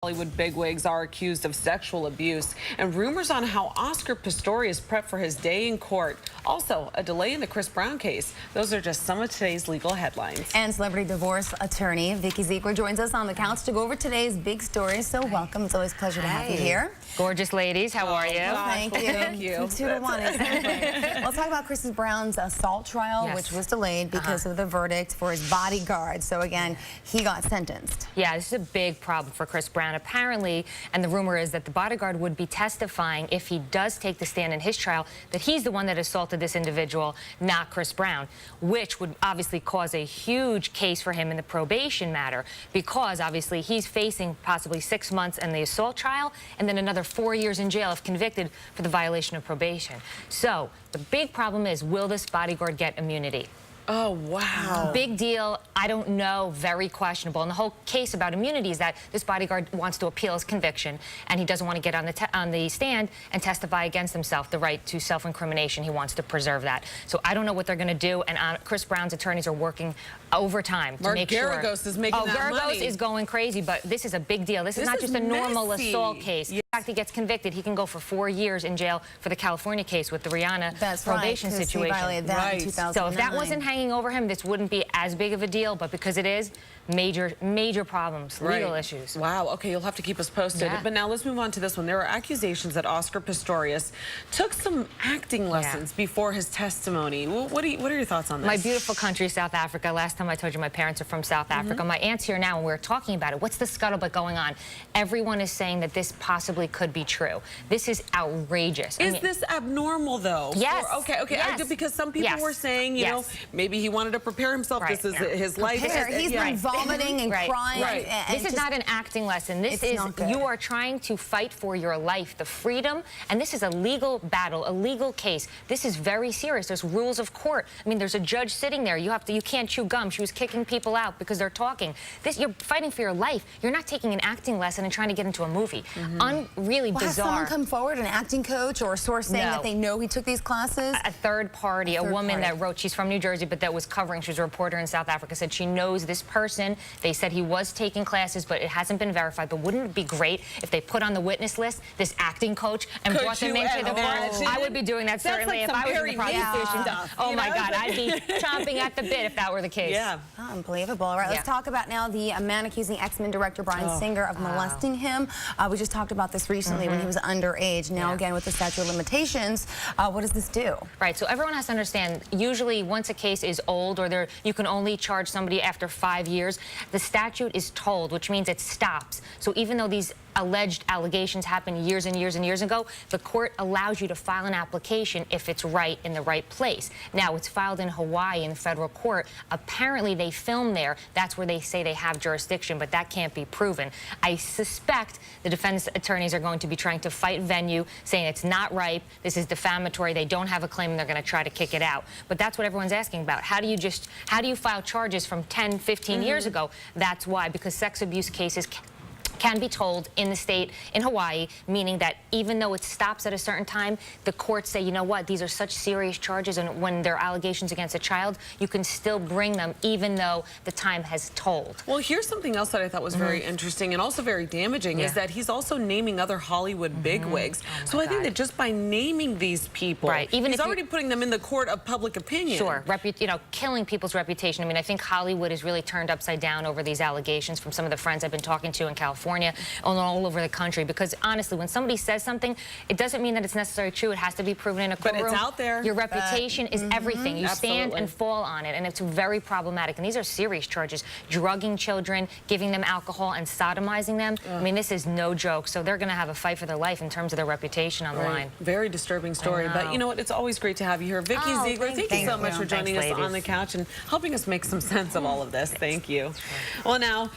Hollywood bigwigs are accused of sexual abuse, and rumors on how Oscar Pistorius prepped for his day in court. Also, a delay in the Chris Brown case. Those are just some of today's legal headlines. And celebrity divorce attorney Vikki Ziegler joins us on the couch to go over today's big stories. So welcome. It's always a pleasure to have you here. Gorgeous ladies, how are you? Thank you. Thank you. 2 to 1, exactly. Let's talk about Chris Brown's assault trial, which was delayed because of the verdict for his bodyguard. So again, he got sentenced. Yeah, this is a big problem for Chris Brown. Apparently, and the rumor is that the bodyguard would be testifying if he does take the stand in his trial, that he's the one that assaulted this individual, not Chris Brown, which would obviously cause a huge case for him in the probation matter, because obviously he's facing possibly 6 months in the assault trial and then another 4 years in jail if convicted for the violation of probation. So the big problem is, will this bodyguard get immunity? Oh, wow. Big deal. I don't know. Very questionable. And the whole case about immunity is that this bodyguard wants to appeal his conviction, and he doesn't want to get on the stand and testify against himself. The right to self-incrimination, he wants to preserve that. So I don't know what they're going to do, and Chris Brown's attorneys are working overtime to make sure. Garagos is making that money. Garagos is going crazy, but this is a big deal. This is not just a normal assault case. Yes. In fact, he gets convicted, he can go for 4 years in jail for the California case with the Rihanna probation situation. He violated that in 2009. So if that wasn't hanging over him, this wouldn't be as big of a deal, but because it is, major problems, legal issues. Wow. Okay, you'll have to keep us posted. But now let's move on to this one. There are accusations that Oscar Pistorius took some acting lessons before his testimony. What are your thoughts on this? My beautiful country, South Africa. Last time I told you my parents are from South Africa. My aunt's here now, and we're talking about it. What's the scuttlebutt going on? Everyone is saying that this possibly could be true. This is outrageous. Is this abnormal, though? Yes. Okay. Yes. Because some people were saying, you know, maybe he wanted to prepare himself. This is his life. He's been vomiting and crying. This is not an acting lesson. This is, you are trying to fight for your life, the freedom, and this is a legal battle, a legal case. This is very serious. There's rules of court. I mean, there's a judge sitting there. You can't chew gum. She was kicking people out because they're talking. You're fighting for your life. You're not taking an acting lesson and trying to get into a movie. Really bizarre. Has someone come forward, an acting coach or a source saying that they know he took these classes? A third party, a woman that wrote, she's from New Jersey, but that was covering, she was a reporter in South Africa, said she knows this person. They said he was taking classes, but it hasn't been verified. But wouldn't it be great if they put on the witness list this acting coach and brought them into the court? I would be doing that certainly if I was in the prosecution. Oh my God, I'd be chomping at the bit if that were the case. Unbelievable. All right, let's talk about now the man accusing X-Men director Brian Singer of molesting him. We just talked about this recently when he was underage. Now again with the statute of limitations, what does this do? Right, so everyone has to understand, usually once a case is old or you can only charge somebody after 5 years, the statute is told, which means it stops. So even though these alleged allegations happened years and years and years ago, the court allows you to file an application if it's right in the right place. Now, it's filed in Hawaii in federal court. Apparently, they filmed there. That's where they say they have jurisdiction, but that can't be proven. I suspect the defense attorneys are going to be trying to fight venue, saying it's not ripe, this is defamatory, they don't have a claim, and they're going to try to kick it out. But that's what everyone's asking about. How do you file charges from 10, 15 years ago? That's why, because sex abuse cases can be told in the state, in Hawaii, meaning that even though it stops at a certain time, the courts say, you know what, these are such serious charges, and when there are allegations against a child, you can still bring them even though the time has told. Well, here's something else that I thought was very interesting and also very damaging is that he's also naming other Hollywood bigwigs. So I think that just by naming these people, even he's already putting them in the court of public opinion. Sure, you know, killing people's reputation. I mean, I think Hollywood is really turned upside down over these allegations from some of the friends I've been talking to in California. All over the country, because honestly, when somebody says something, it doesn't mean that it's necessarily true. It has to be proven in a courtroom. But it's out there. Your reputation is everything. You stand and fall on it, and it's very problematic. And these are serious charges: drugging children, giving them alcohol, and sodomizing them. I mean, this is no joke. So they're going to have a fight for their life in terms of their reputation on the line. Very disturbing story. But you know what? It's always great to have you here, Vikki Ziegler. Thank you so much for joining us on the couch and helping us make some sense of all of this. Thank you. Well, now.